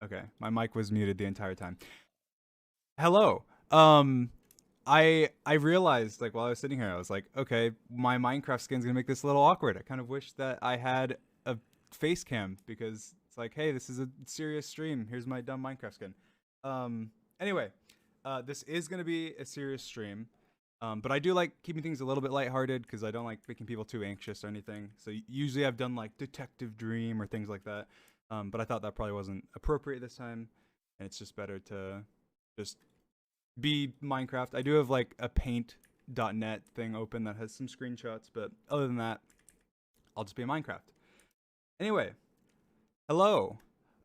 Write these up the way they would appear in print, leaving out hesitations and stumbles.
Okay, my mic was muted the entire time. Hello. I realized like while I was sitting here, I was like, okay, my Minecraft skin's gonna make this a little awkward. I kind of wish that I had a face cam because it's like, hey, this is a serious stream. Here's my dumb Minecraft skin. Anyway, this is gonna be a serious stream. But I do like keeping things a little bit lighthearted because I don't like making people too anxious or anything. So usually I've done like Detective Dream or things like that. But I thought that probably wasn't appropriate this time, and it's just better to just be Minecraft. I do have like a paint.net thing open that has some screenshots, but other than that, I'll just be Minecraft. Anyway, hello.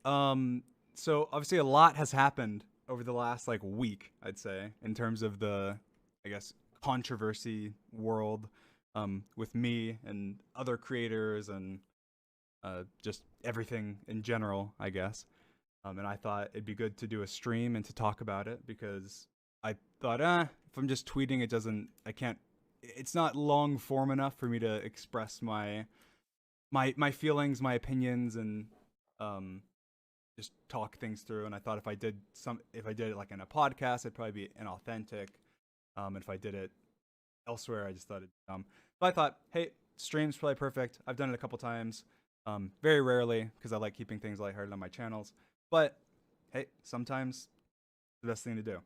Um, so obviously a lot has happened over the last like week, I'd say, in terms of the, I guess, controversy world, with me and other creators and just everything in general, I guess. And I thought it'd be good to do a stream and to talk about it because I thought, if I'm just tweeting, it doesn't, I can't, it's not long form enough for me to express my feelings, my opinions, and um, just talk things through. And I thought if I did it like in a podcast, it'd probably be inauthentic. And if I did it elsewhere, I just thought it'd be dumb. But I thought, hey, stream's probably perfect. I've done it a couple times, very rarely because I like keeping things lighthearted on my channels. But hey, sometimes it's the best thing to do.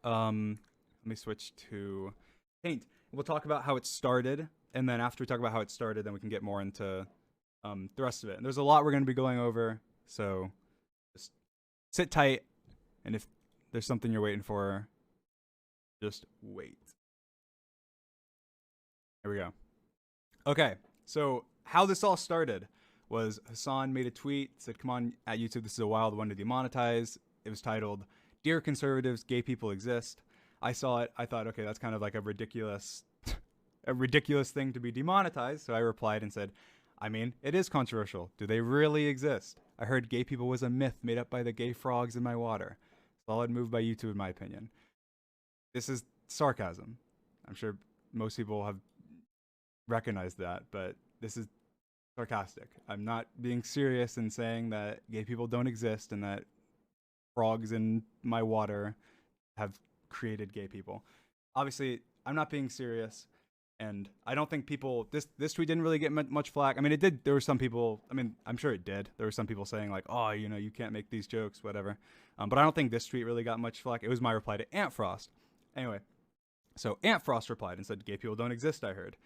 Let me switch to paint. We'll talk about how it started, and then after we talk about how it started, then we can get more into the rest of it. And there's a lot we're going to be going over, so just sit tight, and if there's something you're waiting for, just wait. Here we go. Okay, so how this all started was Hassan made a tweet, said, come on, at YouTube, this is a wild one to demonetize. It was titled, Dear Conservatives, Gay People Exist. I saw it, I thought, okay, that's kind of like a ridiculous thing to be demonetized. So I replied and said, I mean, it is controversial. Do they really exist? I heard gay people was a myth made up by the gay frogs in my water. Solid move by YouTube, in my opinion. This is sarcasm. I'm sure most people have recognized that, but this is sarcastic. I'm not being serious in saying that gay people don't exist and that frogs in my water have created gay people. Obviously, I'm not being serious, and I don't think people this tweet didn't really get much flack. I mean, it did. There were some people. I mean, I'm sure it did. There were some people saying like, "Oh, you can't make these jokes, whatever." But I don't think this tweet really got much flack. It was my reply to Ant Frost. Anyway, so Ant Frost replied and said, "Gay people don't exist." I heard.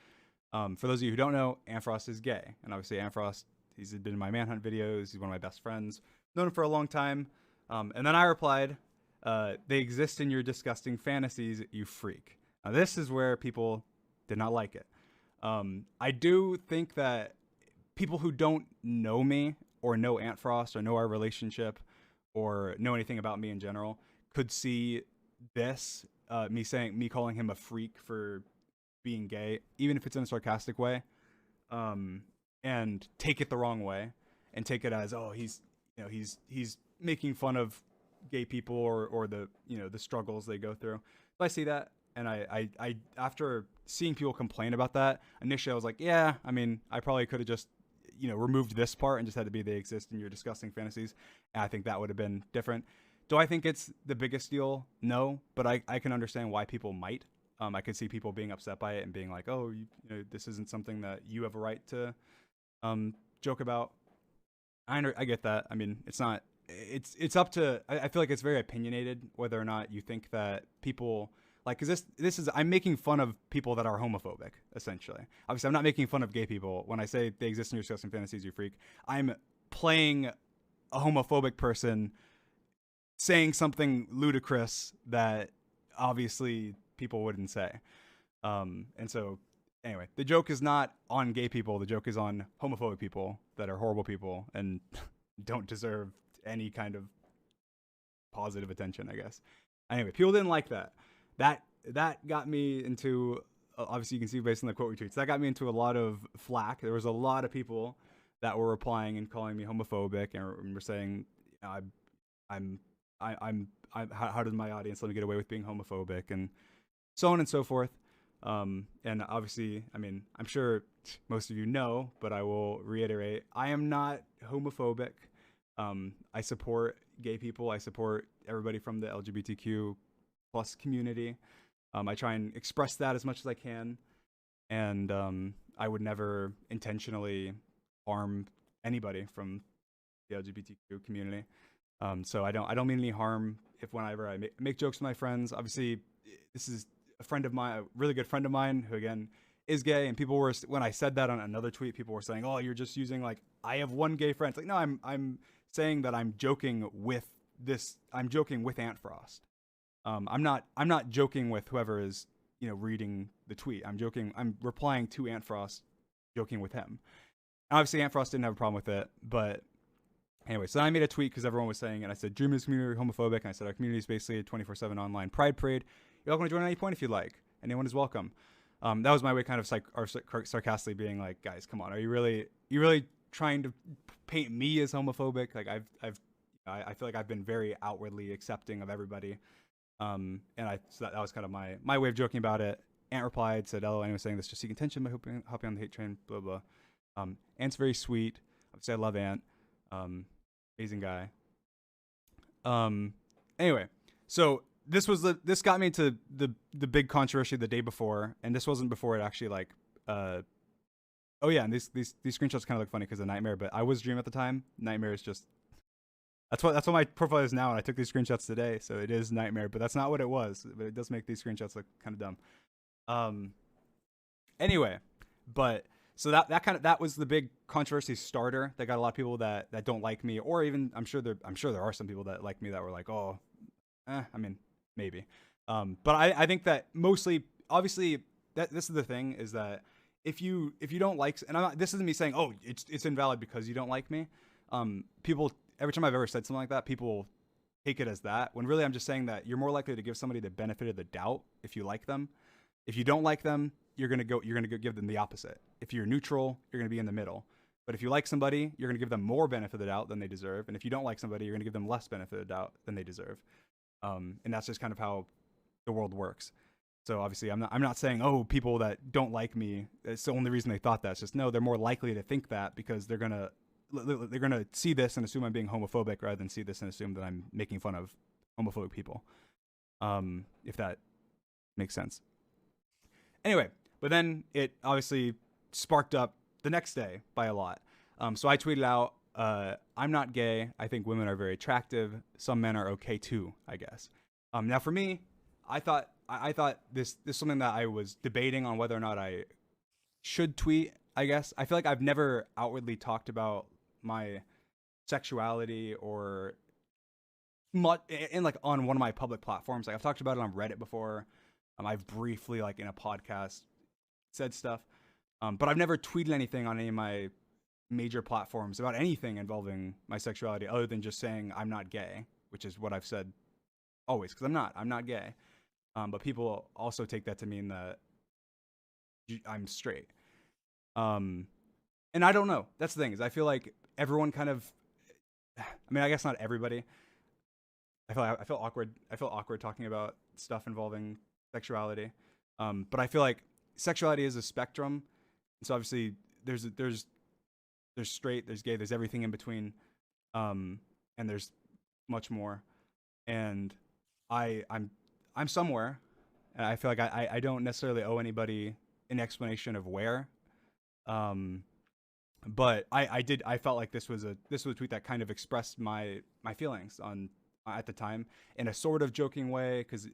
For those of you who don't know, Ant Frost is gay, and obviously Ant Frost, he's been in my Manhunt videos. He's one of my best friends. Known him for a long time. And then I replied, "They exist in your disgusting fantasies, you freak." Now this is where people did not like it. I do think that people who don't know me or know Ant Frost or know our relationship or know anything about me in general could see this me calling him a freak for being gay, even if it's in a sarcastic way, um, and take it the wrong way, and take it as, oh, he's making fun of gay people or the the struggles they go through. So I see that, and I after seeing people complain about that, initially I was like, yeah, I mean, I probably could have just removed this part and just had to be they exist in your disgusting fantasies, and I think that would have been different. Do I think it's the biggest deal? No, but I can understand why people might. I could see people being upset by it and being like, "Oh, this isn't something that you have a right to joke about." I get that. I mean, it's not. It's up to. I feel like it's very opinionated whether or not you think that people like, because this is, I'm making fun of people that are homophobic essentially. Obviously, I'm not making fun of gay people when I say they exist in your disgusting fantasies. You freak. I'm playing a homophobic person saying something ludicrous that obviously people wouldn't say. And so, anyway, the joke is not on gay people. The joke is on homophobic people that are horrible people and don't deserve any kind of positive attention, I guess. Anyway, people didn't like that. That got me into, obviously you can see based on the quote retweets, that got me into a lot of flack. There was a lot of people that were replying and calling me homophobic and were saying, I, I'm how does my audience let me get away with being homophobic and so on and so forth. And obviously, I mean, I'm sure most of you know, but I will reiterate, I am not homophobic. I support gay people. I support everybody from the LGBTQ plus community. I try and express that as much as I can, and I would never intentionally harm anybody from the LGBTQ community. So I don't mean any harm if whenever I make jokes with my friends. Obviously, this is a friend of mine, a really good friend of mine, who again is gay, and people were, when I said that on another tweet, people were saying, "Oh, you're just using like I have one gay friend." It's like, no, I'm saying that I'm joking with this. I'm joking with Ant Frost. I'm not joking with whoever is reading the tweet. I'm joking. I'm replying to Ant Frost, joking with him. Obviously, Ant Frost didn't have a problem with it, but anyway, so then I made a tweet because everyone was saying it. And I said, Dream is community homophobic. And I said, our community is basically a 24/7 online pride parade. You're welcome to join at any point if you'd like. Anyone is welcome. That was my way, kind of sarcastically being like, guys, come on, are you really trying to paint me as homophobic? Like I feel like I've been very outwardly accepting of everybody. So that was kind of my way of joking about it. Ant replied, said, "Oh, anyone saying this just seeking attention by hopping on the hate train." Blah blah. Ant's very sweet. Obviously, I love Ant. Amazing guy. Anyway, so this got me to the big controversy the day before, and this wasn't before it actually like oh yeah, and these screenshots kind of look funny because of Nightmare, but I was Dream at the time. Nightmare is just that's what my profile is now, and I took these screenshots today, so it is Nightmare, but that's not what it was. But it does make these screenshots look kind of dumb. Anyway, but so that was the big controversy starter that got a lot of people that don't like me, or even I'm sure there are some people that like me that were like, oh, I mean maybe, but I think that mostly, obviously, that this is the thing, is that if you don't like, and this isn't me saying, oh, it's invalid because you don't like me. People, every time I've ever said something like that, people take it as that, when really I'm just saying that you're more likely to give somebody the benefit of the doubt if you like them. If you don't like them, you're gonna go give them the opposite. If you're neutral, you're gonna be in the middle. But if you like somebody, you're gonna give them more benefit of the doubt than they deserve. And if you don't like somebody, you're gonna give them less benefit of the doubt than they deserve. And that's just kind of how the world works. So obviously, I'm not saying, oh, people that don't like me, it's the only reason they thought that. It's just, no, they're more likely to think that because they're gonna see this and assume I'm being homophobic, rather than see this and assume that I'm making fun of homophobic people. If that makes sense. Anyway, but then it obviously sparked up the next day by a lot. So I tweeted out, I'm not gay. I think women are very attractive. Some men are okay too, I guess. Now for me, I thought this is something that I was debating on whether or not I should tweet, I guess. I feel like I've never outwardly talked about my sexuality or much in like on one of my public platforms. Like I've talked about it on Reddit before. I've briefly, like in a podcast, said stuff, but I've never tweeted anything on any of my major platforms about anything involving my sexuality, other than just saying I'm not gay, which is what I've said always, because I'm not gay. But people also take that to mean that I'm straight. And I don't know. That's the thing, is I feel like everyone kind of, I mean, I guess not everybody. I feel awkward. I feel awkward talking about stuff involving sexuality. But I feel like sexuality is a spectrum. And so obviously there's straight, there's gay, there's everything in between. And there's much more. And I'm somewhere, and I feel like I don't necessarily owe anybody an explanation of where. But I felt like this was a tweet that kind of expressed my feelings on at the time in a sort of joking way, because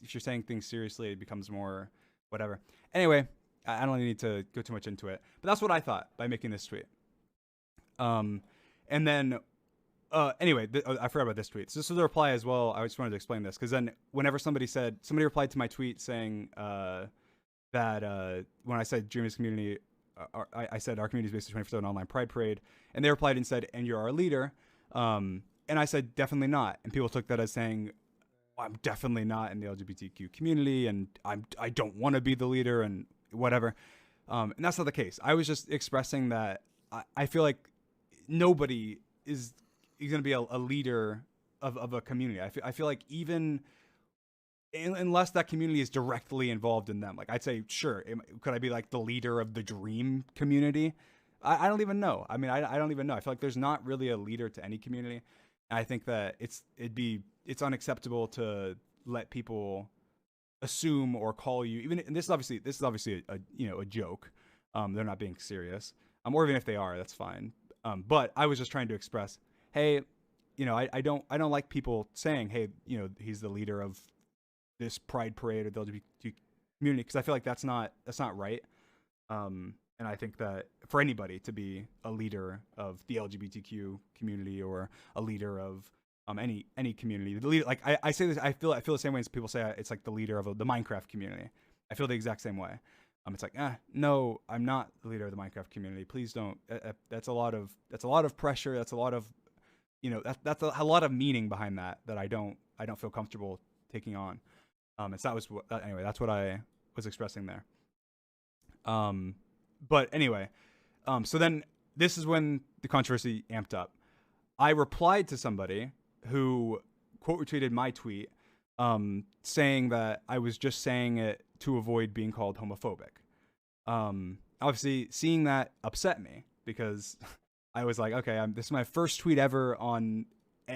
if you're saying things seriously, it becomes more whatever. Anyway, I don't need to go too much into it, but that's what I thought by making this tweet. And then anyway, I forgot about this tweet. So this was a reply as well. I just wanted to explain this, because then whenever somebody replied to my tweet saying that when I said Dreamers community, I said our community is basically 24/7 online pride parade, and they replied and said, "And you're our leader." And I said, "Definitely not." And people took that as saying, I'm definitely not in the LGBTQ community, and I don't want to be the leader and whatever. And that's not the case. I was just expressing that I feel like nobody is going to be a leader of a community. I feel like even unless that community is directly involved in them, like I'd say, sure, could I be like the leader of the Dream community? I don't even know. I mean, I don't even know. I feel like there's not really a leader to any community. And I think that it's unacceptable to let people assume or call you even. And this is obviously a you know a joke. They're not being serious. Or even if they are, that's fine. But I was just trying to express, hey, you know, I don't like people saying, hey, you know, he's the leader of this pride parade or the LGBT community, because I feel like that's not right. And I think that for anybody to be a leader of the LGBTQ community or a leader of any community, the leader, like I say this, I feel the same way as people say it's like the leader of the Minecraft community. I feel the exact same way. It's like, no, I'm not the leader of the Minecraft community. Please don't. That's a lot of pressure. That's a lot of, you know, that's a lot of meaning behind that I don't feel comfortable taking on. And so that was anyway. That's what I was expressing there. But anyway, so then this is when the controversy amped up. I replied to somebody who quote retweeted my tweet, saying that I was just saying it to avoid being called homophobic. Obviously, seeing that upset me because I was like, okay, this is my first tweet ever on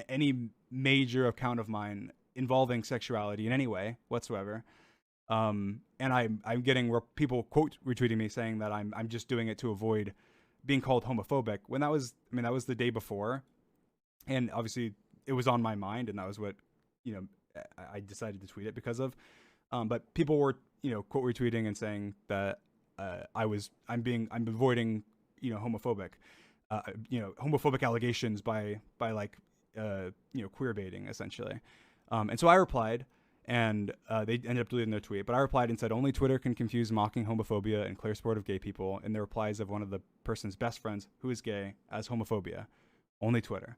any major account of mine involving sexuality in any way whatsoever. And I'm getting where people quote retweeting me saying that I'm just doing it to avoid being called homophobic, when that was the day before, and obviously it was on my mind, and that was what, you know, I decided to tweet it because of. But people were, you know, quote retweeting and saying that I'm avoiding, you know, homophobic allegations by like you know, queer baiting essentially. And so I replied, and they ended up deleting their tweet. But I replied and said, only Twitter can confuse mocking homophobia and clear support of gay people in the replies of one of the person's best friends who is gay as homophobia. Only Twitter.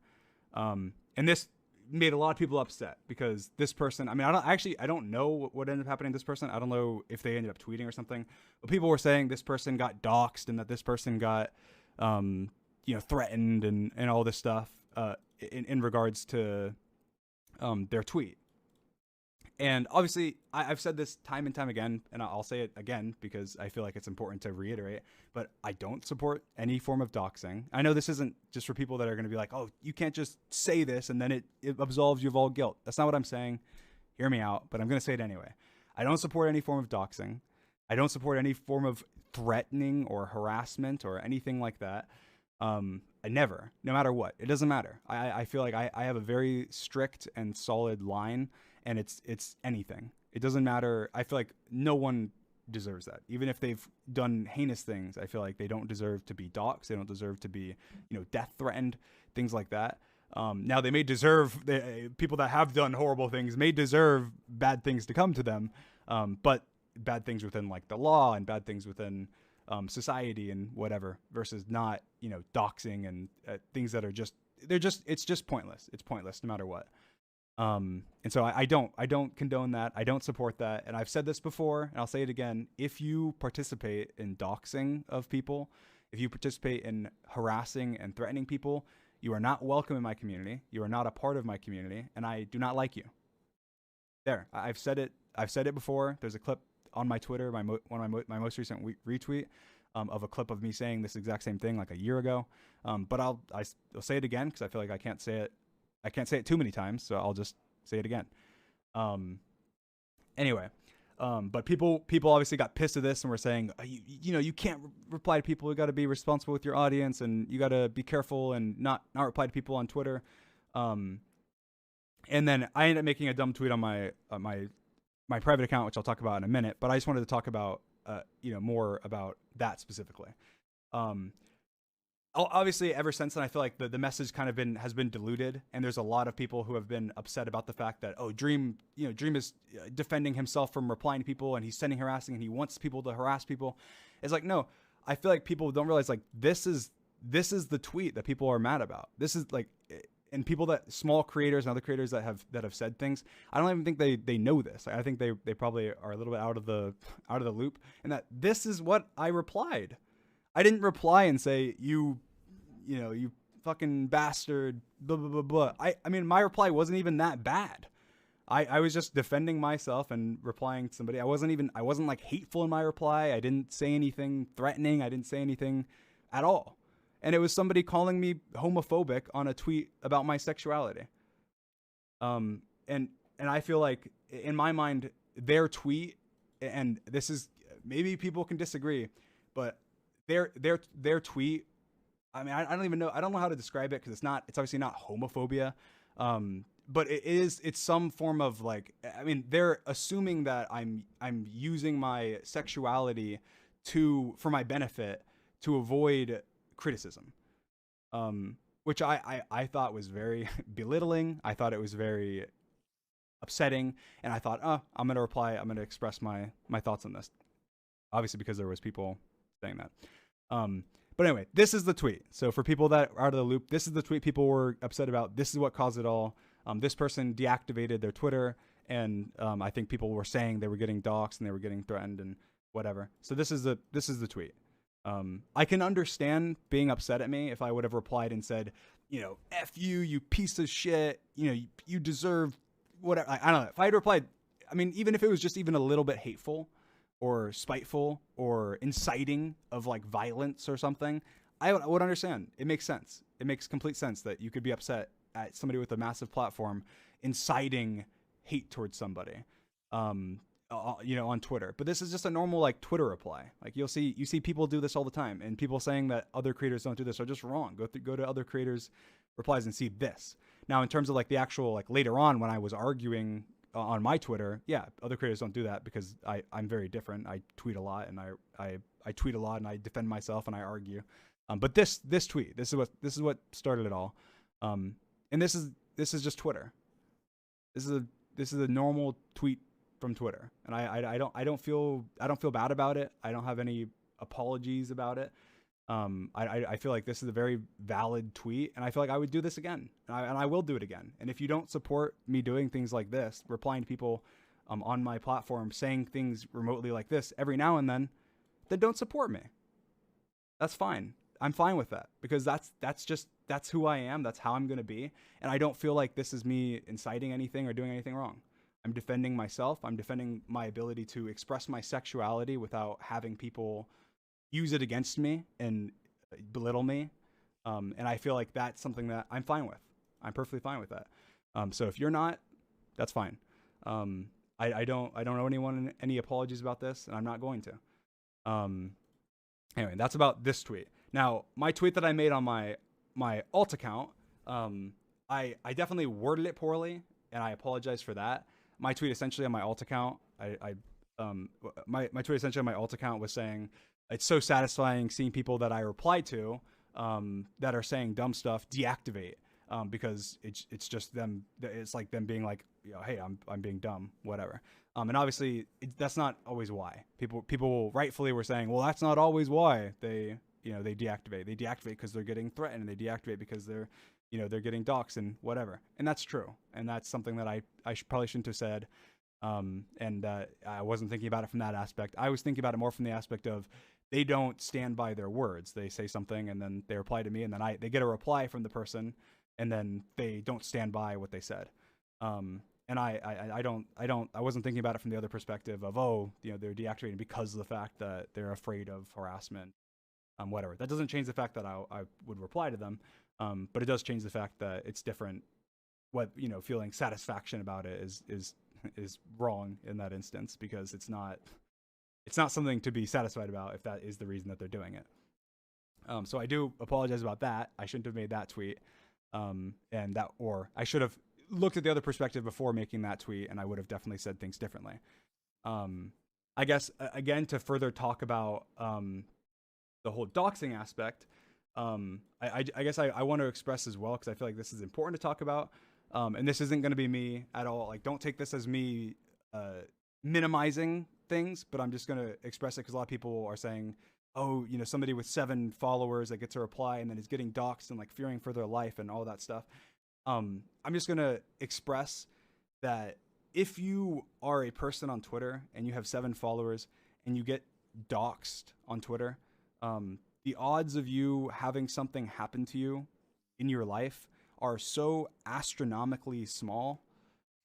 And this made a lot of people upset because this person, I mean, I don't know what ended up happening to this person. I don't know if they ended up tweeting or something, but people were saying this person got doxxed and that this person got, you know, threatened and all this stuff, in regards to, their tweet. And obviously, I've said this time and time again, and I'll say it again because I feel like it's important to reiterate, but I don't support any form of doxing. I know this isn't just for people that are going to be like, oh, you can't just say this and then it absolves you of all guilt. That's not what I'm saying. Hear me out, but I'm going to say it anyway. I don't support any form of doxing. I don't support any form of threatening or harassment or anything like that. I never, no matter what. It doesn't matter. I feel like I have a very strict and solid line, and it's anything. It doesn't matter. I feel like no one deserves that. Even if they've done heinous things, I feel like they don't deserve to be doxxed. They don't deserve to be, you know, death threatened, things like that. Now they may deserve, people that have done horrible things may deserve bad things to come to them, but bad things within like the law and bad things within society and whatever, versus not, you know, doxing and things that are it's just pointless. It's pointless no matter what. And so I don't condone that. I don't support that. And I've said this before, and I'll say it again. If you participate in doxing of people, if you participate in harassing and threatening people, you are not welcome in my community. You are not a part of my community, and I do not like you. There, I've said it. I've said it before. There's a clip on my Twitter, my most recent retweet, of a clip of me saying this exact same thing like a year ago. But I'll say it again because I feel like I can't say it too many times, so I'll just say it again. Anyway, but people obviously got pissed at this and were saying, you know, you can't reply to people. You got to be responsible with your audience, and you got to be careful and not reply to people on Twitter. And then I ended up making a dumb tweet on my private account, which I'll talk about in a minute. But I just wanted to talk about you know, more about that specifically. Obviously, ever since then, I feel like the message kind of has been diluted, and there's a lot of people who have been upset about the fact that, oh, Dream is defending himself from replying to people, and he's sending harassing, and he wants people to harass people. It's like, no, I feel like people don't realize, like, this is the tweet that people are mad about. This is like, and people that small creators and other creators that have said things, I don't even think they know this. I think they probably are a little bit out of the loop, and that this is what I replied. I didn't reply and say, you fucking bastard, blah, blah, blah, blah. I mean, my reply wasn't even that bad. I was just defending myself and replying to somebody. I wasn't like hateful in my reply. I didn't say anything threatening. I didn't say anything at all. And it was somebody calling me homophobic on a tweet about my sexuality. And I feel like in my mind, their tweet, and this is, maybe people can disagree, but their tweet, I mean, I don't even know, I don't know how to describe it, because it's obviously not homophobia. But it's some form of like, I mean, they're assuming that I'm using my sexuality for my benefit, to avoid criticism. Which I thought was very belittling. I thought it was very upsetting, and I thought, oh, I'm gonna reply. I'm gonna express my thoughts on this. Obviously, because there was people saying that. But anyway, this is the tweet. So for people that are out of the loop, this is the tweet people were upset about. This is what caused it all. This person deactivated their Twitter, and I think people were saying they were getting doxxed and they were getting threatened and whatever. So this is the tweet. I can understand being upset at me if I would have replied and said, F you, you piece of shit, you deserve whatever. I don't know. If I had replied, I mean, even if it was just even a little bit hateful or spiteful or inciting of like violence or something, I would understand. It makes sense. It makes complete sense that you could be upset at somebody with a massive platform inciting hate towards somebody. On Twitter. But this is just a normal like Twitter reply. Like you see people do this all the time, and people saying that other creators don't do this are just wrong. Go to other creators' replies and see this. Now, in terms of like the actual, like later on when I was arguing on my Twitter, yeah, other creators don't do that because I'm very different. I tweet a lot, and I tweet a lot, and I defend myself, and I argue. But this tweet, this is what started it all. And this is just Twitter. This is a normal tweet from Twitter, and I don't feel bad about it. I don't have any apologies about it. I feel like this is a very valid tweet, and I feel like I would do this again, and I will do it again. And if you don't support me doing things like this, replying to people on my platform, saying things remotely like this every now and then don't support me. That's fine. I'm fine with that, because that's who I am. That's how I'm going to be. And I don't feel like this is me inciting anything or doing anything wrong. I'm defending myself. I'm defending my ability to express my sexuality without having people use it against me and belittle me. And I feel like that's something that I'm fine with. I'm perfectly fine with that. So if you're not, that's fine. I don't owe anyone any apologies about this, and I'm not going to. Anyway, that's about this tweet. Now, my tweet that I made on my alt account, I definitely worded it poorly, and I apologize for that. My tweet essentially on my alt account, my tweet essentially on my alt account was saying, it's so satisfying seeing people that I reply to that are saying dumb stuff deactivate, because it's just them. It's like them being like, hey, I'm being dumb, whatever. And obviously that's not always why. People rightfully were saying, well, that's not always why they deactivate. They deactivate because they're getting threatened, and they deactivate because they're getting doxxed and whatever. And that's true. And that's something that I probably shouldn't have said. And I wasn't thinking about it from that aspect. I was thinking about it more from the aspect of they don't stand by their words. They say something, and then they reply to me, and then they get a reply from the person, and then they don't stand by what they said. And I wasn't thinking about it from the other perspective of, they're deactivating because of the fact that they're afraid of harassment, whatever. That doesn't change the fact that I would reply to them. But it does change the fact that it's different. What, feeling satisfaction about it is wrong in that instance, because it's not something to be satisfied about if that is the reason that they're doing it. So I do apologize about that. I shouldn't have made that tweet. Or I should have looked at the other perspective before making that tweet, and I would have definitely said things differently. I guess, again, to further talk about the whole doxing aspect, I guess I want to express as well, because I feel like this is important to talk about. And this isn't going to be me at all. Like, don't take this as me minimizing things, but I'm just going to express it because a lot of people are saying, oh, somebody with 7 followers that gets a reply and then is getting doxxed and like fearing for their life and all that stuff. I'm just going to express that if you are a person on Twitter and you have 7 followers and you get doxxed on Twitter, the odds of you having something happen to you in your life are so astronomically small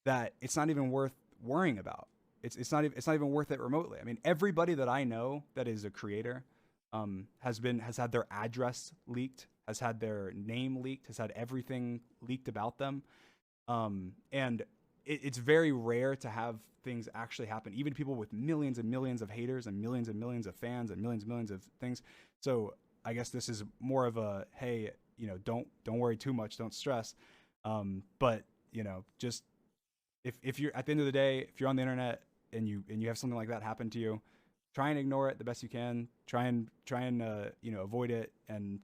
that it's not even worth worrying about. It's not even worth it remotely. I mean, everybody that I know that is a creator, has had their address leaked, has had their name leaked, has had everything leaked about them. And it's very rare to have things actually happen. Even people with millions and millions of haters and millions of fans and millions of things. So I guess this is more of a, hey, don't worry too much, don't stress. But just if you're, at the end of the day, if you're on the internet and you have something like that happen to you, try and ignore it the best you can. Try and avoid it, and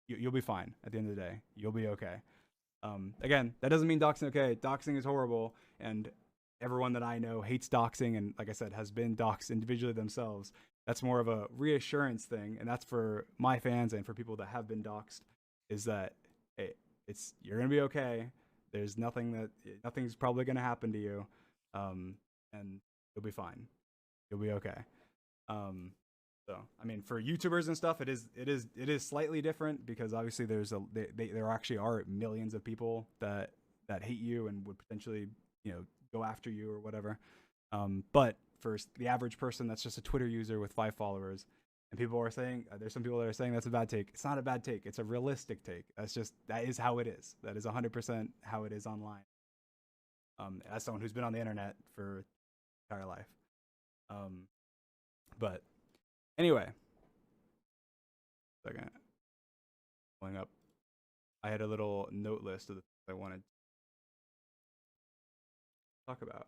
you'll be fine. At the end of the day, you'll be okay. Again, that doesn't mean doxing. Okay, doxing is horrible, and everyone that I know hates doxing, and like I said, has been doxed individually themselves. That's more of a reassurance thing, and that's for my fans and for people that have been doxed. Is that, hey, you're gonna be okay. There's nothing's probably gonna happen to you, and you'll be fine. You'll be okay. Um, so I mean, for YouTubers and stuff, it is slightly different because obviously there actually are millions of people that hate you and would potentially go after you or whatever. But for the average person that's just a Twitter user with 5 followers, and people are saying there's some people that are saying that's a bad take. It's not a bad take. It's a realistic take. That is how it is. That is 100% how it is online. As someone who's been on the internet for entire life. But anyway, second, pulling up. I had a little note list of the things I wanted to talk about.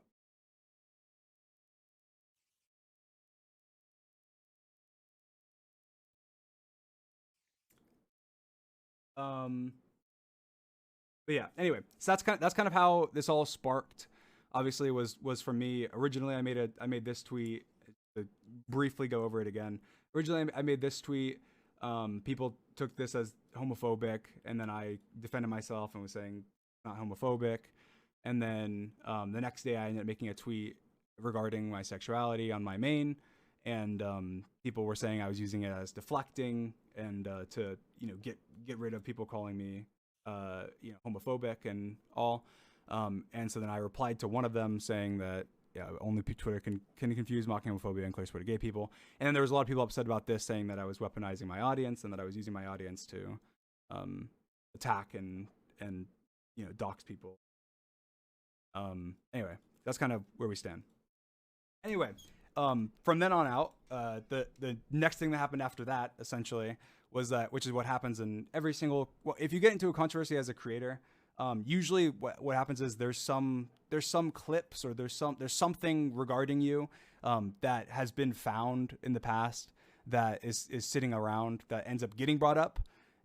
But yeah, anyway, so that's kind of how this all sparked. Obviously, was for me. Originally, I made this tweet to briefly go over it again. Originally, I made this tweet. People took this as homophobic, and then I defended myself and was saying not homophobic. And then the next day, I ended up making a tweet regarding my sexuality on my main, and people were saying I was using it as deflecting and to get rid of people calling me homophobic and all. And so then I replied to one of them saying that only Twitter can confuse mocking homophobia and clear to gay people. And then there was a lot of people upset about this, saying that I was weaponizing my audience and that I was using my audience to attack and dox people. Anyway, that's kind of where we stand. Anyway, from then on out, the next thing that happened after that essentially was that, which is what happens in every single. Well, if you get into a controversy as a creator, usually what happens is there's some clips or there's something regarding you that has been found in the past that is sitting around that ends up getting brought up.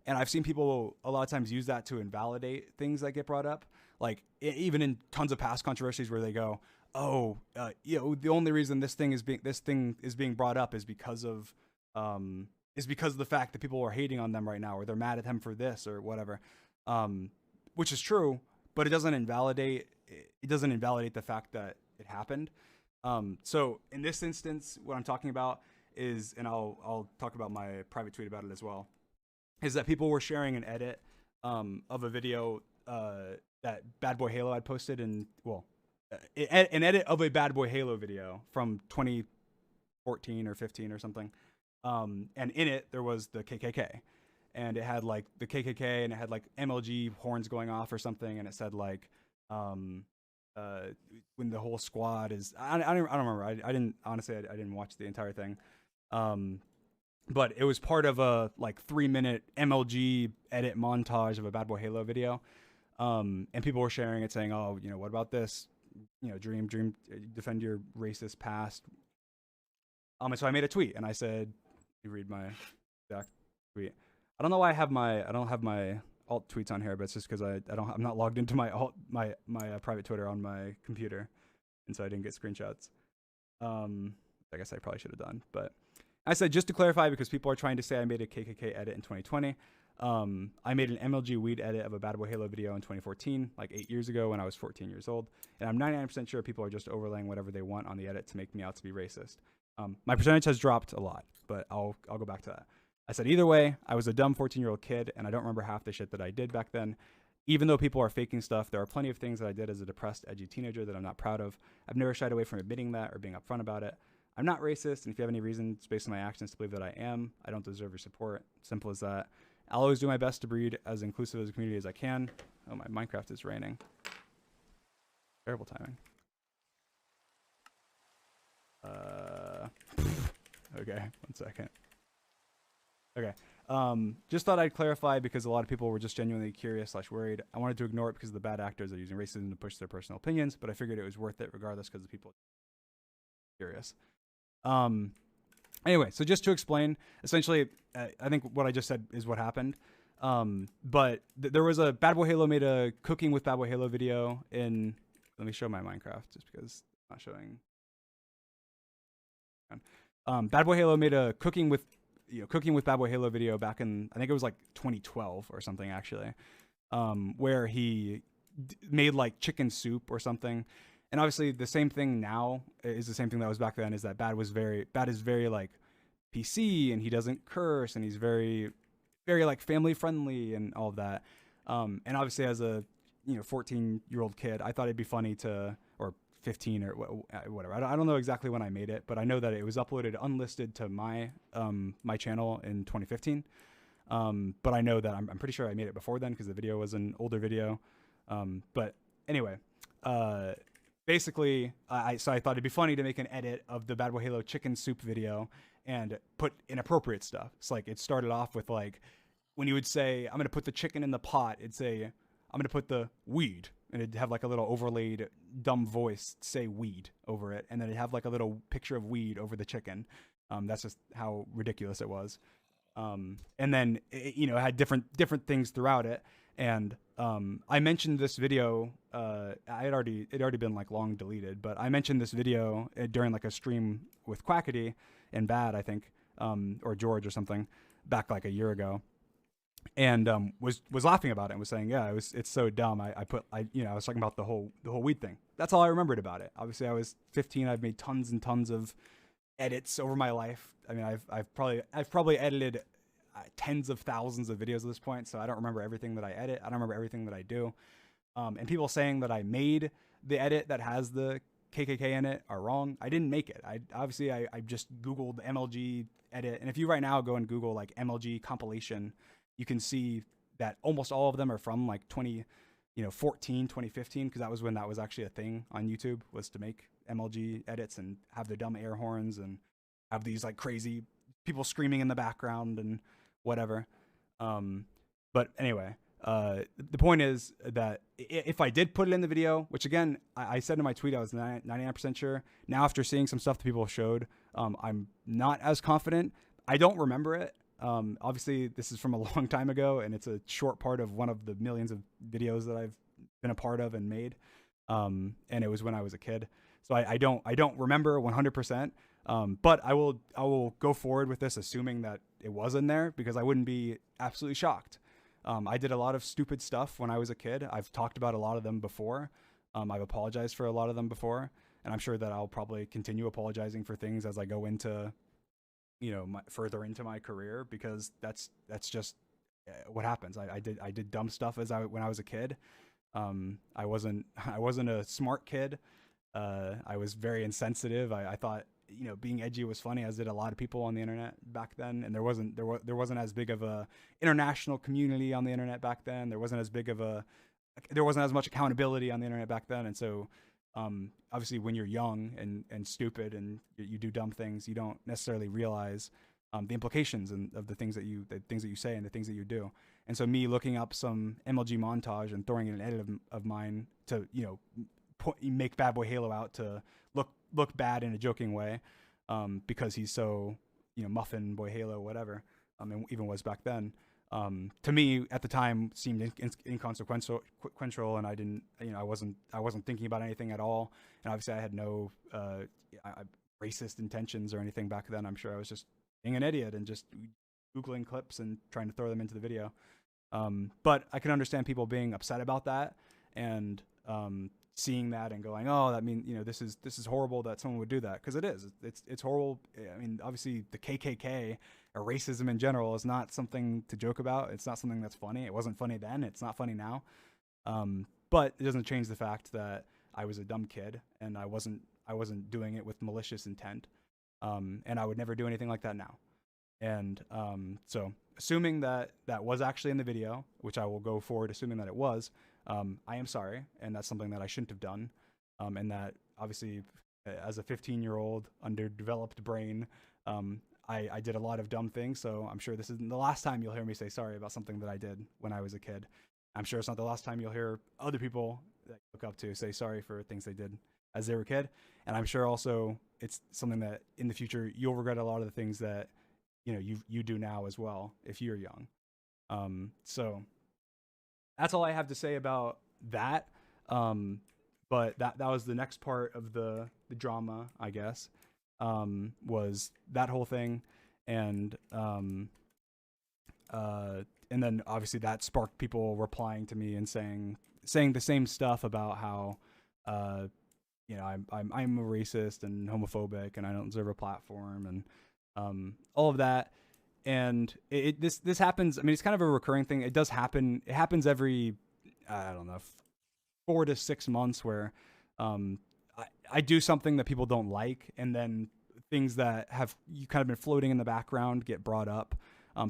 And I've seen people a lot of times use that to invalidate things that get brought up. Like even in tons of past controversies where they go, oh, the only reason this thing is being brought up is because of the fact that people are hating on them right now, or they're mad at them for this or whatever, which is true, but it doesn't invalidate the fact that it happened. So in this instance, what I'm talking about is, and I'll talk about my private tweet about it as well, is that people were sharing an edit of a video that Bad Boy Halo had posted, an edit of a Bad Boy Halo video from 2014 or 15 or something. And in it, there was the KKK. And it had like the KKK, and it had like MLG horns going off or something. And it said like, when the whole squad is, I don't remember. I didn't, honestly, I didn't watch the entire thing. But it was part of a like 3-minute MLG edit montage of a Bad Boy Halo video. And people were sharing it saying, oh, what about this? Dream, defend your racist past. And so I made a tweet and I said, you read my exact tweet. I don't know why I don't have my alt tweets on here, but it's just because I'm not logged into my private Twitter on my computer, and so I didn't get screenshots. I guess I probably should have done, but I said, just to clarify, because people are trying to say I made a KKK edit in 2020. I made an MLG weed edit of a Bad Boy Halo video in 2014, like 8 years ago when I was 14 years old. And I'm 99% sure people are just overlaying whatever they want on the edit to make me out to be racist. My percentage has dropped a lot, but I'll go back to that. I said, either way, I was a dumb 14-year-old kid, and I don't remember half the shit that I did back then. Even though people are faking stuff, there are plenty of things that I did as a depressed, edgy teenager that I'm not proud of. I've never shied away from admitting that or being upfront about it. I'm not racist, and if you have any reasons based on my actions to believe that I am, I don't deserve your support. Simple as that. I'll always do my best to breed as inclusive as a community as I can. Oh, my Minecraft is raining. Terrible timing. Okay, 1 second. Okay. Just thought I'd clarify because a lot of people were just genuinely curious / worried. I wanted to ignore it because of the bad actors that are using racism to push their personal opinions, but I figured it was worth it regardless because the people are curious. Anyway, so just to explain, essentially, I think what I just said is what happened. But there was a Bad Boy Halo made a cooking with Bad Boy Halo video in. Let me show my Minecraft just because I'm not showing. Bad Boy Halo made a cooking with Bad Boy Halo video back in, I think it was like 2012 or something actually, where he made like chicken soup or something. And obviously the same thing now is the same thing that was back then, is that Bad is very like PC, and he doesn't curse, and he's very, very like family friendly and all of that. And obviously as a 14-year-old kid, I thought it'd be funny to, or 15 or whatever. I don't know exactly when I made it, but I know that it was uploaded unlisted to my my channel in 2015. But I know that I'm pretty sure I made it before then because the video was an older video. But anyway, basically, so I thought it'd be funny to make an edit of the Bad Boy Halo chicken soup video and put inappropriate stuff. It's like it started off with like when you would say, "I'm gonna put the chicken in the pot," it'd say, "I'm gonna put the weed," and it'd have like a little overlaid dumb voice say "weed" over it, and then it'd have like a little picture of weed over the chicken. That's just how ridiculous it was. And then it had different things throughout it. And I mentioned this video. It had already been like long deleted, but I mentioned this video during like a stream with Quackity and Bad, I think, or George or something, back like a year ago, and was laughing about it and was saying, yeah, it's so dumb. I was talking about the whole weed thing. That's all I remembered about it. Obviously, I was 15. I've made tons and tons of edits over my life. I mean, I've probably edited tens of thousands of videos at this point, so I don't remember everything that I edit. I don't remember everything that I do. And people saying that I made the edit that has the KKK in it are wrong. I didn't make it. I just Googled MLG edit, and if you right now go and Google like MLG compilation, you can see that almost all of them are from like 2014, 2015, because that was when that was actually a thing on YouTube, was to make MLG edits and have the dumb air horns and have these like crazy people screaming in the background and whatever. But anyway, the point is that if I did put it in the video, which again, I said in my tweet I was 99% sure. Now after seeing some stuff that people showed, I'm not as confident. I don't remember it. Obviously, this is from a long time ago, and it's a short part of one of the millions of videos that I've been a part of and made. And it was when I was a kid, so I don't remember 100%. But I will go forward with this assuming that it was in there, because I wouldn't be absolutely shocked. I did a lot of stupid stuff when I was a kid. I've talked about a lot of them before. I've apologized for a lot of them before, and I'm sure that I'll probably continue apologizing for things as I go into further into my career, because that's just what happens. I did dumb stuff when I was a kid. I wasn't a smart kid. I was very insensitive. I thought being edgy was funny, as did a lot of people on the internet back then. And there wasn't as big of a international community on the internet back then. There wasn't as much accountability on the internet back then. And so obviously when you're young and stupid and you do dumb things, you don't necessarily realize the implications of the things that you say and the things that you do. And so me looking up some MLG montage and throwing in an edit of mine to make Bad Boy Halo out to look bad in a joking way, because he's so Muffin Boy Halo, whatever, and even was back then, to me at the time seemed inconsequential, and I didn't, I wasn't thinking about anything at all. And obviously I had no racist intentions or anything back then. I'm sure I was just being an idiot and just Googling clips and trying to throw them into the video. But I can understand people being upset about that, and seeing that and going, oh, that means this is horrible that someone would do that, because it is. It's horrible. I mean, obviously the KKK or racism in general is not something to joke about. It's not something that's funny. It wasn't funny then. It's not funny now. But it doesn't change the fact that I was a dumb kid and I wasn't doing it with malicious intent. And I would never do anything like that now. And so, assuming that that was actually in the video, which I will go forward assuming that it was, I am sorry, and that's something that I shouldn't have done. And that obviously, as a 15-year-old underdeveloped brain, I did a lot of dumb things. So I'm sure this isn't the last time you'll hear me say sorry about something that I did when I was a kid. I'm sure it's not the last time you'll hear other people that you look up to say sorry for things they did as they were a kid. And I'm sure also it's something that in the future you'll regret a lot of the things that you do now as well if you're young. So that's all I have to say about that. But that was the next part of the drama, I guess. Was that whole thing, and then obviously that sparked people replying to me and saying the same stuff about how I'm a racist and homophobic and I don't deserve a platform and all of that. And this happens. I mean, it's kind of a recurring thing. It does happen. It happens every, I don't know, 4 to 6 months where I do something that people don't like, and then things that have you kind of been floating in the background get brought up.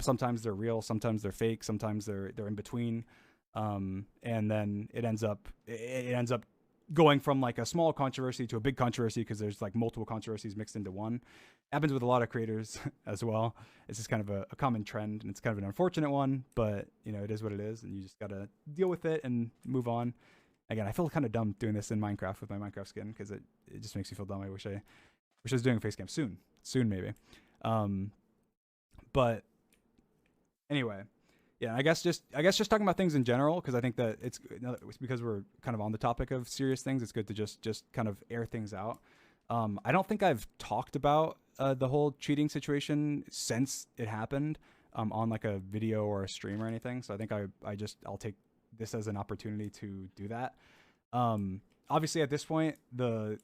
Sometimes they're real, sometimes they're fake, sometimes they're in between, and then it ends up going from like a small controversy to a big controversy because there's like multiple controversies mixed into one. Happens with a lot of creators as well. It's just kind of a common trend, and it's kind of an unfortunate one, but it is what it is, and you just gotta deal with it and move on. Again, I feel kind of dumb doing this in Minecraft with my Minecraft skin because it just makes me feel dumb. I wish I was doing a face cam soon maybe. But anyway, yeah, I guess just talking about things in general, because I think that it's because we're kind of on the topic of serious things. It's good to just kind of air things out. I don't think I've talked about the whole cheating situation since it happened on like a video or a stream or anything. So I think I'll take this as an opportunity to do that. Obviously at this point, the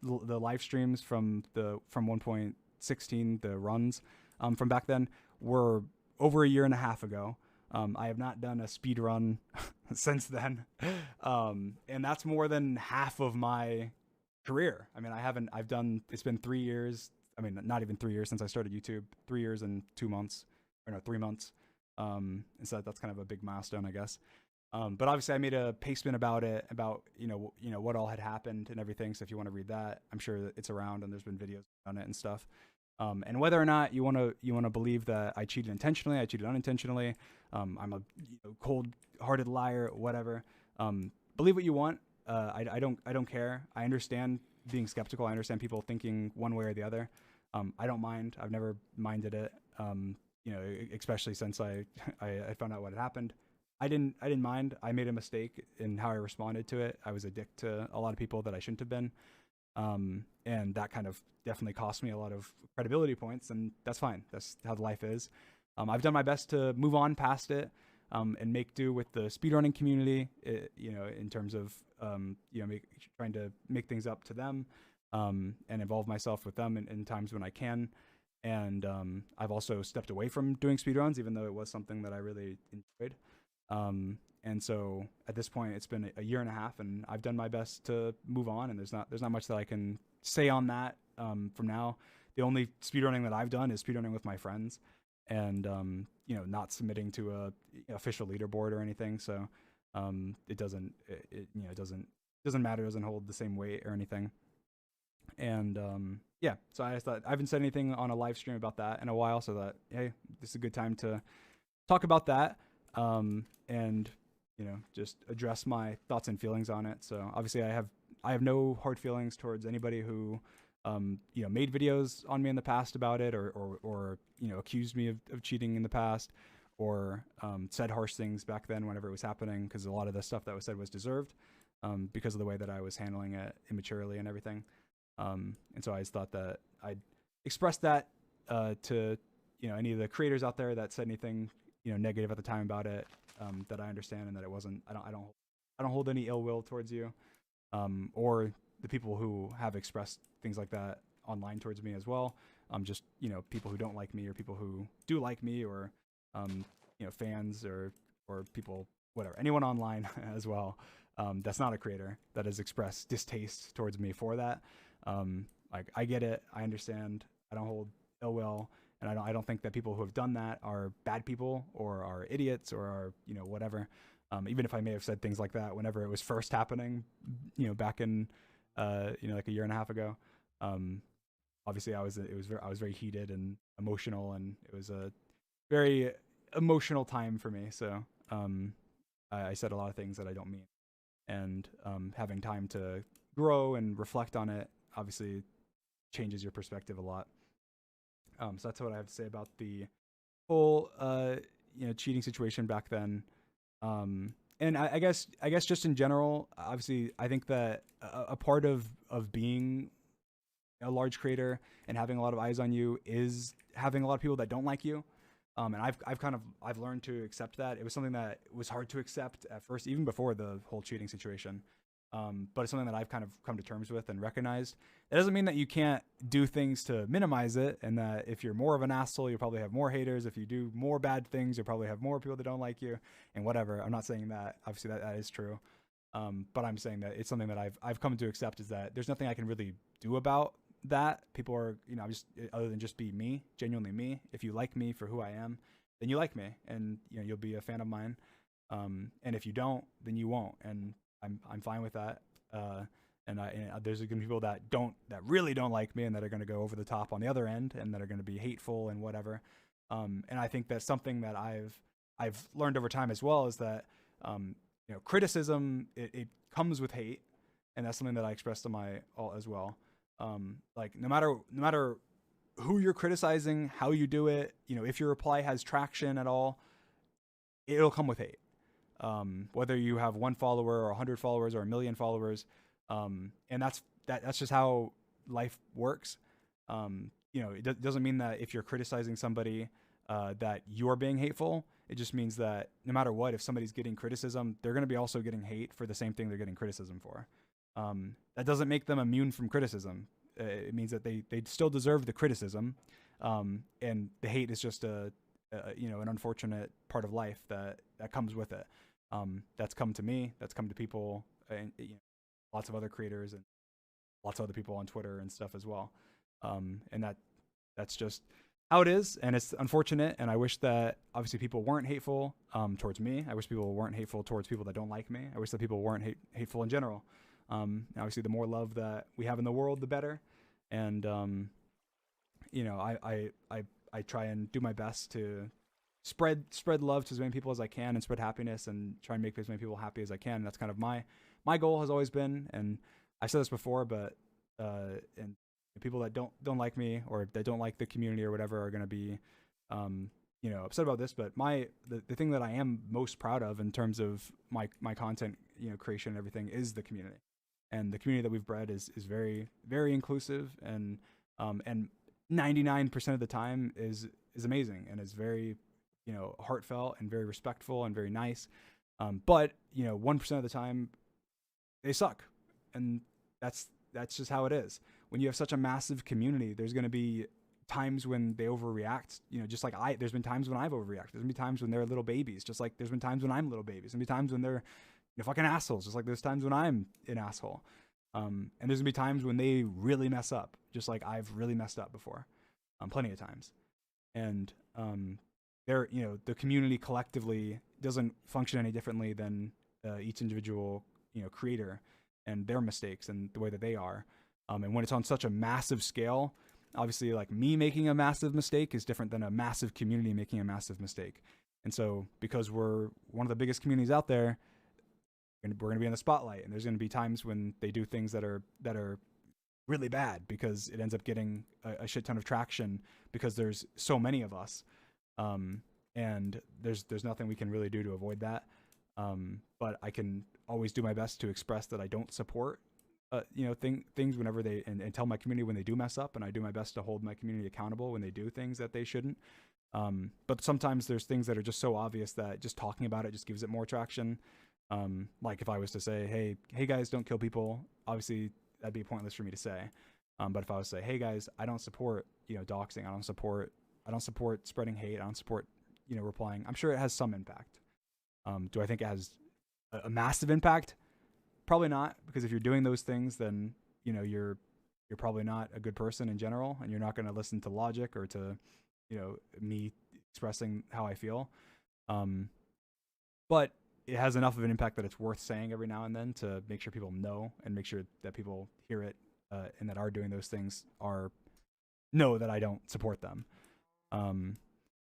live streams from 1.16, the runs from back then were over a year and a half ago. I have not done a speed run since then. And that's more than half of my career. I mean, it's been 3 years. I mean, not even 3 years since I started YouTube, 3 years and 2 months, or no, 3 months. And so that's kind of a big milestone, I guess. But obviously I made a pastement about it, about, what all had happened and everything. So if you want to read that, I'm sure that it's around and there's been videos on it and stuff. And whether or not you want to believe that I cheated intentionally, I cheated unintentionally, I'm a cold-hearted liar, whatever. Believe what you want. I don't care. I understand being skeptical. I understand people thinking one way or the other. I don't mind. I've never minded it. Especially since I found out what had happened. I didn't mind. I made a mistake in how I responded to it. I was a dick to a lot of people that I shouldn't have been. And that kind of definitely cost me a lot of credibility points, and that's fine. That's how life is. I've done my best to move on past it, and make do with the speedrunning community, in terms of, trying to make things up to them, and involve myself with them in times when I can. And I've also stepped away from doing speedruns, even though it was something that I really enjoyed. And so at this point, it's been a year and a half, and I've done my best to move on. And there's not much that I can say on that from now. The only speedrunning that I've done is speedrunning with my friends, and not submitting to a official leaderboard or anything. So it doesn't matter. It doesn't hold the same weight or anything. And yeah, so I just thought I haven't said anything on a live stream about that in a while, so that hey, this is a good time to talk about that. And just address my thoughts and feelings on it. So obviously I have no hard feelings towards anybody who made videos on me in the past about it, or accused me of cheating in the past, or said harsh things back then whenever it was happening, because a lot of the stuff that was said was deserved, because of the way that I was handling it immaturely and everything. And so I just thought that I'd express that to any of the creators out there that said anything negative at the time about it, that I understand, and that it wasn't. I don't hold any ill will towards you, or the people who have expressed things like that online towards me as well. Just people who don't like me, or people who do like me, or fans, or people, whatever, anyone online as well, that's not a creator that has expressed distaste towards me for that. Like, I get it, I understand. I don't hold ill will, and I don't think that people who have done that are bad people or are idiots or are, whatever. Even if I may have said things like that whenever it was first happening, back in, like a year and a half ago. Um, Obviously, I was very heated and emotional, and it was a very emotional time for me. So I said a lot of things that I don't mean, and having time to grow and reflect on it obviously changes your perspective a lot. So that's what I have to say about the whole cheating situation back then. And I guess just in general, obviously, I think that a part of being a large creator and having a lot of eyes on you is having a lot of people that don't like you. And I've learned to accept that. It was something that was hard to accept at first, even before the whole cheating situation. But it's something that I've kind of come to terms with and recognized. It doesn't mean that you can't do things to minimize it, and that if you're more of an asshole, you'll probably have more haters. If you do more bad things, you'll probably have more people that don't like you, and whatever. I'm not saying that. Obviously, that is true. But I'm saying that it's something that I've come to accept, is that there's nothing I can really do about that. People are, I'm just, other than just be me, genuinely me. If you like me for who I am, then you like me, and you'll be a fan of mine. And if you don't, then you won't, and I'm fine with that. And there's gonna be people that really don't like me, and that are gonna go over the top on the other end, and that are gonna be hateful and whatever. And I think that's something that I've learned over time as well, is that criticism, it comes with hate, and that's something that I express to my alt as well. Like no matter who you're criticizing, how you do it, if your reply has traction at all, it'll come with hate. Whether you have 1 follower or 100 followers or 1 million followers, and that's just how life works. It doesn't mean that if you're criticizing somebody that you're being hateful. It just means that no matter what, if somebody's getting criticism, they're going to be also getting hate for the same thing they're getting criticism for. That doesn't make them immune from criticism. It means that they still deserve the criticism, and the hate is just an unfortunate part of life that comes with it. That's come to me. That's come to people, and lots of other creators and lots of other people on Twitter and stuff as well. And that's just how it is, and it's unfortunate. And I wish that obviously people weren't hateful towards me. I wish people weren't hateful towards people that don't like me. I wish that people weren't hateful in general. Obviously, the more love that we have in the world, the better. And I try and do my best to spread love to as many people as I can, and spread happiness, and try and make as many people happy as I can. And that's kind of my goal has always been. And I've said this before, but and people that don't like me, or that don't like the community or whatever, are going to be upset about this. But the thing that I am most proud of in terms of my content creation and everything is the community. And the community that we've bred is very, very inclusive, and 99% of the time is amazing, and is very heartfelt and very respectful and very nice. But 1% of the time they suck, and that's just how it is. When you have such a massive community, there's going to be times when they overreact. Just like there's been times when I've overreacted. There's been times when they're little babies, just like there's been times when I'm little babies. There's been times when they're fucking assholes, just like there's times when I'm an asshole. And there's gonna be times when they really mess up, just like I've really messed up before, plenty of times. And the community collectively doesn't function any differently than each individual creator and their mistakes and the way that they are. And when it's on such a massive scale, obviously, like, me making a massive mistake is different than a massive community making a massive mistake. And so, because we're one of the biggest communities out there, we're going to be in the spotlight, and there's going to be times when they do things that are really bad, because it ends up getting a shit ton of traction because there's so many of us. And there's nothing we can really do to avoid that. But I can always do my best to express that I don't support things whenever they, and tell my community when they do mess up, and I do my best to hold my community accountable when they do things that they shouldn't. But sometimes there's things that are just so obvious that just talking about it just gives it more traction. Like if I was to say, hey guys, don't kill people, obviously that'd be pointless for me to say. But if I was to say, hey guys, I don't support doxing, I don't support spreading hate, I don't support replying, I'm sure it has some impact. Do I think it has a massive impact? Probably not, because if you're doing those things, then you're you're probably not a good person in general, and you're not going to listen to logic or to, me expressing how I feel. Um, but it has enough of an impact that it's worth saying every now and then to make sure people know and make sure that people hear it, and that are doing those things are know that I don't support them. Um,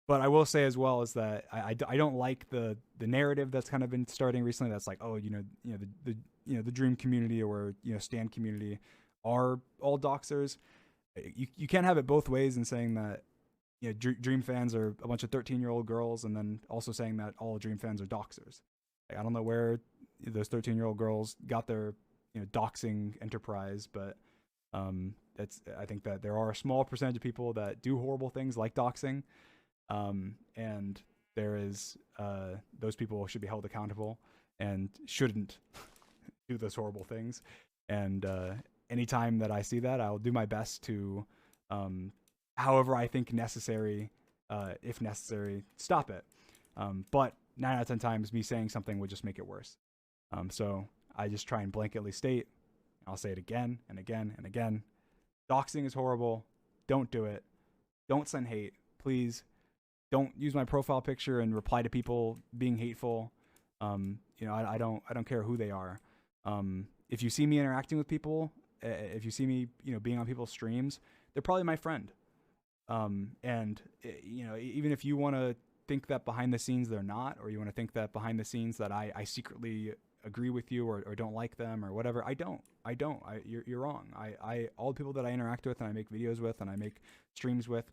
but I will say as well is that I don't like the narrative that's kind of been starting recently. That's like, oh, the dream community or stan community are all doxers. You can't have it both ways in saying that dream fans are a bunch of 13-year-old girls, and then also saying that all dream fans are doxers. Like, I don't know where those 13-year-old girls got their doxing enterprise, but I think that there are a small percentage of people that do horrible things like doxing, and there is those people should be held accountable and shouldn't do those horrible things. And anytime that I see that, I'll do my best to, however I think necessary, if necessary, stop it. But 9 out of 10 times, me saying something would just make it worse. So I just try and blanketly state, I'll say it again and again and again. Doxing is horrible. Don't do it. Don't send hate. Please don't use my profile picture and reply to people being hateful. I don't care who they are. If you see me interacting with people, if you see me, being on people's streams, they're probably my friend. And even if you want to think that behind the scenes they're not, or you want to think that behind the scenes that I secretly agree with you or don't like them or whatever, I don't. You're wrong. All the people that I interact with and I make videos with and I make streams with,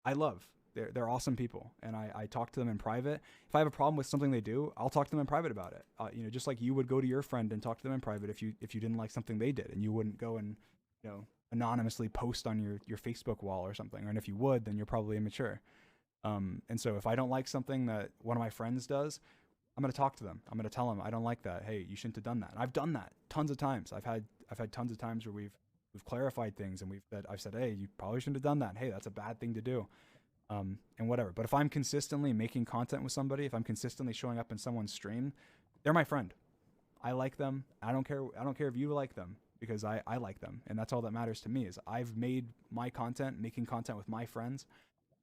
I love. They're awesome people, and I talk to them in private. If I have a problem with something they do, I'll talk to them in private about it. Just like you would go to your friend and talk to them in private if you didn't like something they did, and you wouldn't go and anonymously post on your Facebook wall or something. And if you would, then you're probably immature. And so if I don't like something that one of my friends does, I'm gonna talk to them. I'm gonna tell them I don't like that. Hey, you shouldn't have done that. And I've done that tons of times. I've had tons of times where we've clarified things and I've said, hey, you probably shouldn't have done that. Hey, that's a bad thing to do. And whatever. But if I'm consistently making content with somebody, if I'm consistently showing up in someone's stream, they're my friend. I like them. I don't care if you like them, because I like them. And that's all that matters to me, is I've made my content, making content with my friends,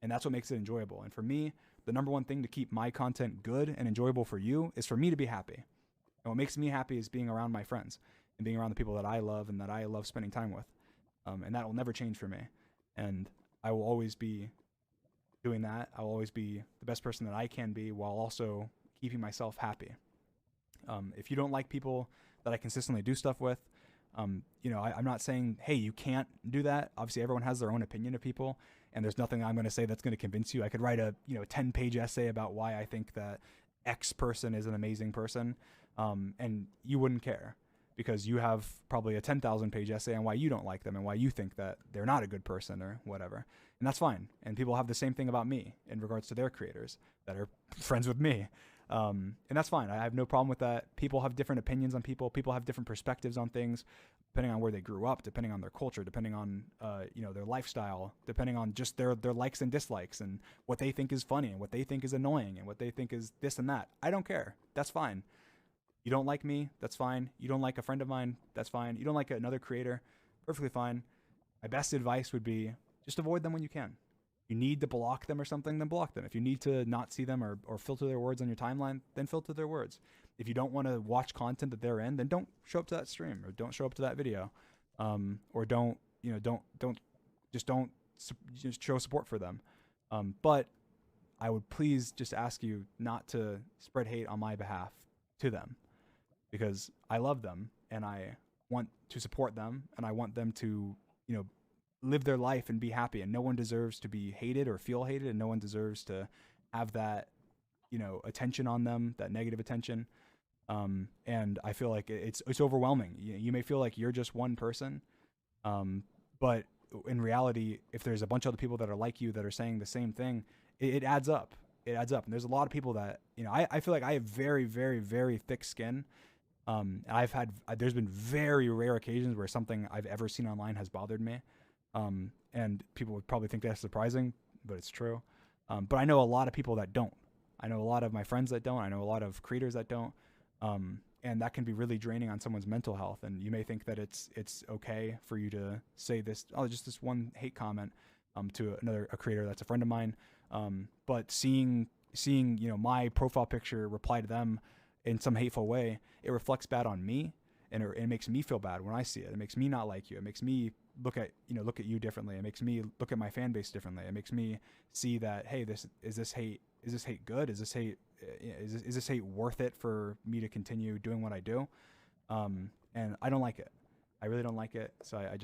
and that's what makes it enjoyable. And for me, the number one thing to keep my content good and enjoyable for you is for me to be happy. And what makes me happy is being around my friends and being around the people that I love and that I love spending time with. And that will never change for me. And I will always be doing that. I'll always be the best person that I can be while also keeping myself happy. If you don't like people that I consistently do stuff with, I'm not saying, hey, you can't do that. Obviously, everyone has their own opinion of people, and there's nothing I'm going to say that's going to convince you. I could write a 10-page essay about why I think that X person is an amazing person, and you wouldn't care, because you have probably a 10,000-page essay on why you don't like them and why you think that they're not a good person or whatever. And that's fine. And people have the same thing about me in regards to their creators that are friends with me. And that's fine. I have no problem with that. People have different opinions on people. People have different perspectives on things, depending on where they grew up, depending on their culture, depending on their lifestyle, depending on just their likes and dislikes and what they think is funny and what they think is annoying and what they think is this and that. I don't care. That's fine. You don't like me, that's fine. You don't like a friend of mine, that's fine. You don't like another creator, perfectly fine. My best advice would be just avoid them when you can. You need to block them or something, then block them. If you need to not see them or filter their words on your timeline, then filter their words. If you don't want to watch content that they're in, then don't show up to that stream or don't show up to that video, or don't just show support for them. But I would please just ask you not to spread hate on my behalf to them, because I love them and I want to support them and I want them to, live their life and be happy. And no one deserves to be hated or feel hated, and no one deserves to have that, attention on them, that negative attention. And I feel like it's overwhelming. You may feel like you're just one person, but in reality, if there's a bunch of other people that are like you that are saying the same thing, it adds up. It adds up. And there's a lot of people that, I feel like I have very, very, very thick skin. There's been very rare occasions where something I've ever seen online has bothered me. And people would probably think that's surprising, but it's true. But I know a lot of people that don't. I know a lot of my friends that don't. I know a lot of creators that don't. and that can be really draining on someone's mental health. And you may think that it's okay for you to say this, just this one hate comment to a creator that's a friend of mine, but seeing my profile picture reply to them in some hateful way, it reflects bad on me, and it makes me feel bad when I see it. It makes me not like you. It makes me look at you differently. It makes me look at my fan base differently. It makes me see that, hey, is this hate good? Is this hate worth it for me to continue doing what I do? And I don't like it. I really don't like it. So I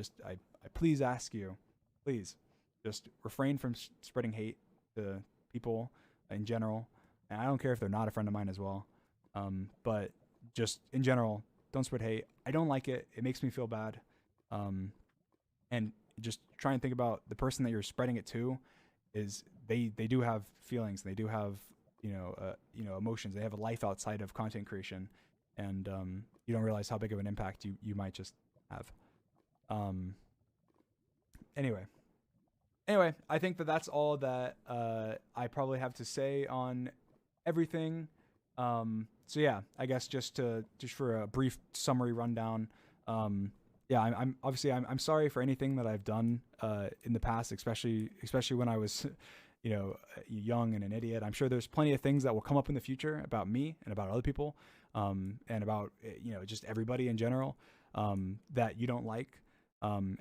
please ask you, please just refrain from spreading hate to people in general. And I don't care if they're not a friend of mine as well. But just in general, don't spread hate. I don't like it. It makes me feel bad. And just try and think about the person that you're spreading it to is they do have feelings. They do have, emotions. They have a life outside of content creation. And, you don't realize how big of an impact you might just have. Anyway, I think that's all that, I probably have to say on everything. So yeah, I guess just for a brief summary rundown, yeah, I'm sorry for anything that I've done in the past, especially when I was, young and an idiot. I'm sure there's plenty of things that will come up in the future about me and about other people, and about just everybody in general, that you don't like. And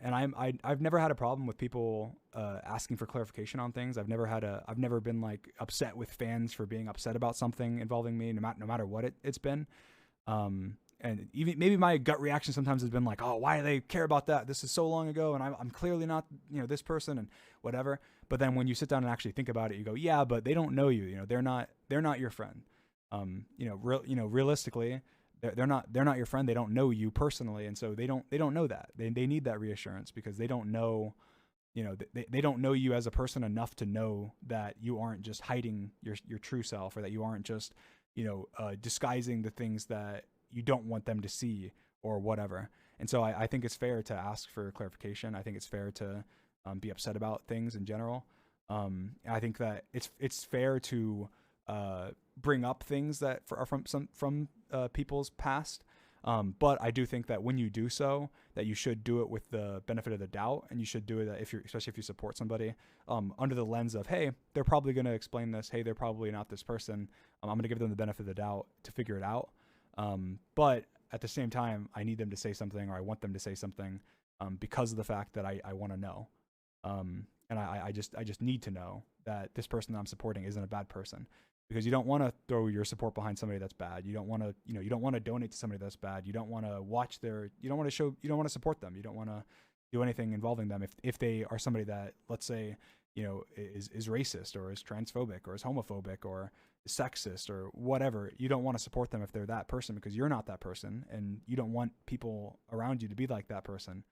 I've never had a problem with people asking for clarification on things. I've never been like upset with fans for being upset about something involving me, no matter what it's been. And even maybe my gut reaction sometimes has been like, oh, why do they care about that? This is so long ago, and I'm clearly not this person and whatever. But then when you sit down and actually think about it, you go, yeah, but they don't know you. They're not your friend. Realistically, they're not your friend. They don't know you personally, and so they don't know that. They need that reassurance because they don't know, they don't know you as a person enough to know that you aren't just hiding your true self, or that you aren't just disguising the things that you don't want them to see or whatever. And so I think it's fair to ask for clarification. I think it's fair to be upset about things in general. I think that it's fair to bring up things that are from people's past. But I do think that when you do so, that you should do it with the benefit of the doubt, and you should do it especially if you support somebody, under the lens of, hey, they're probably going to explain this. Hey, they're probably not this person. I'm going to give them the benefit of the doubt to figure it out. But at the same time, I need them to say something, or I want them to say something, because of the fact that I want to know. And I just need to know that this person that I'm supporting isn't a bad person, because you don't want to throw your support behind somebody that's bad. You don't want to, you don't want to donate to somebody that's bad. You don't want to watch you don't want to support them. You don't want to do anything involving them if they are somebody that, let's say, is racist, or is transphobic, or is homophobic, or is sexist, or whatever. You don't want to support them if they're that person, because you're not that person, and you don't want people around you to be like that person.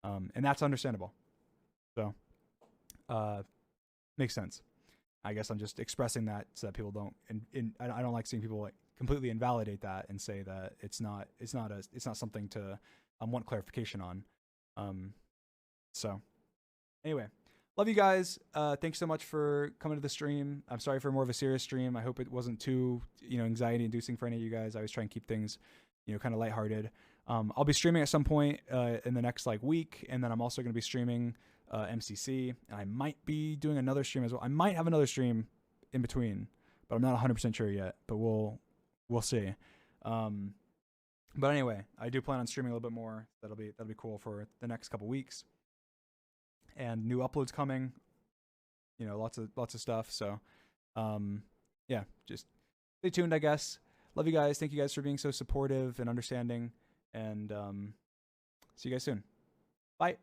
And that's understandable. So, makes sense. I guess I'm just expressing that so that people don't, and I don't like seeing people like completely invalidate that and say that it's not something to want clarification on. So anyway, love you guys. Thanks so much for coming to the stream. I'm sorry for more of a serious stream. I hope it wasn't too anxiety inducing for any of you guys. I always try and keep things kind of lighthearted. I'll be streaming at some point in the next week, and then I'm also going to be streaming MCC, and I might be doing another stream as well. I might have another stream in between, but I'm not 100% sure yet, but we'll see. But anyway, I do plan on streaming a little bit more. That'll be cool for the next couple weeks, and new uploads coming, lots of stuff. So yeah, just stay tuned, I guess. Love you guys. Thank you guys for being so supportive and understanding, and see you guys soon. Bye.